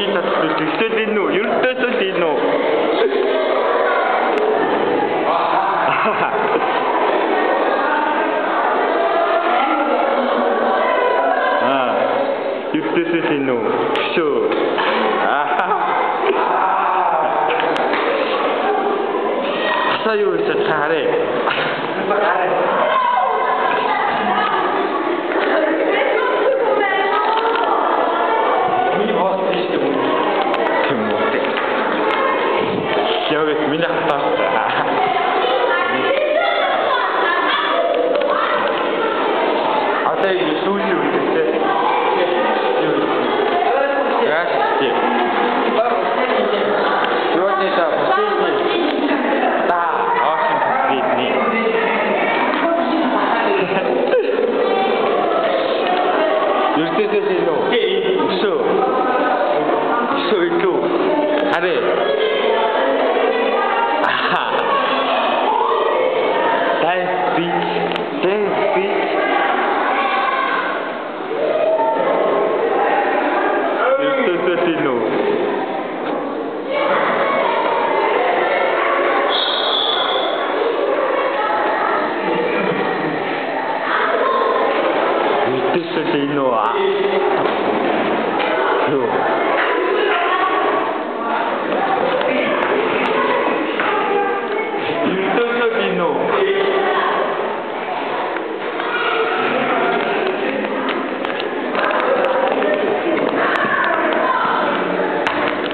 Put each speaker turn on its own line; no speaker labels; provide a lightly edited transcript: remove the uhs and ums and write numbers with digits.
kita Yurtesino, Yurtesino. Yurtesino, sure. Sayo sekare. Minä А ты не слушаешь, Здравствуйте. Сегодня это последний. Да, очень последний. Yurtesino. So itu. Ada. Dance beat. Yurtesino. Yurtesino.